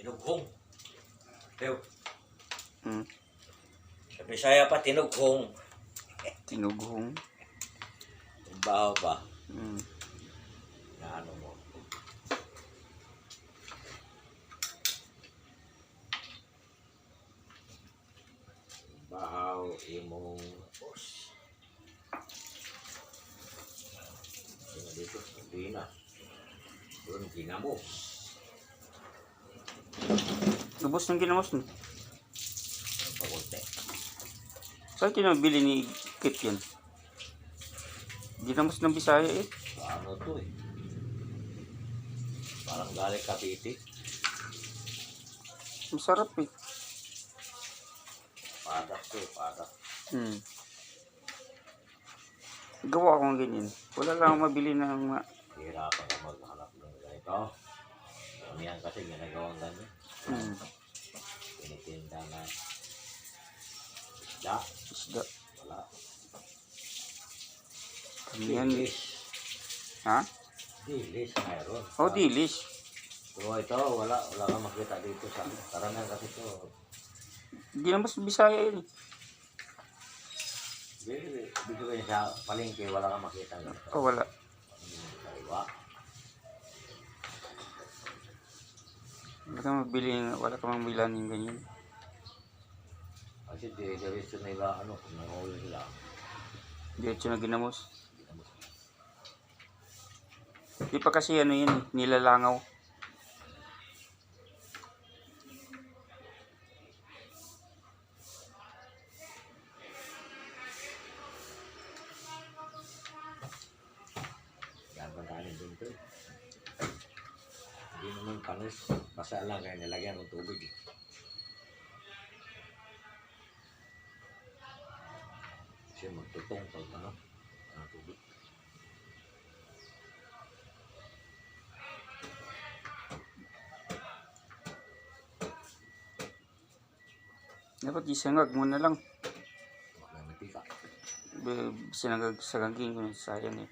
tinughong. Pero, Hmm. sa Bisaya pa, tinughong. Tinughong. Baho ba? Hmm. Na ano mo. Bahaw, imong pos. Dito, hindi na. Doon, ginamos. Lubos ng ginamos mo. Pakunti. Saan kinabili ni Kit yan? Ginamos ng Bisaya eh. Ano to eh? Parang galing Cavite. Masarap eh. Padak to, padak. Hmm. Gawa akong ganyan. Wala lang akong mabili ng Hirapan ka maghanap ng ganito. Ano yan kasi ginagawang ganyan. hmm. Tinitinda na isda. Isda. Wala. Yan. Dilis. Ha? Dilis, mayroon. Oh, dilis. Pero ito, wala kang makita dito sa karamihan kasi ito. Ginamos ng Bisaya yun eh. Dito kayo sa palengke, wala kang makita dito. Oh, wala. Kaliwa. Wala kang mabilan yung ganyan. Kasi diretso nila, ano, kung nangulo nila. Diretso na ginamos. Di pa kasi ano yun, nilalangaw. Yan ba kanin din ito? Hindi naman panis. Basta lang kaya nilagyan ng tubig. Kasi magtutong pag ano, ang tubig. Dapat isangag mo na lang. May mantika. Sinangag sa gangking ko sayang eh.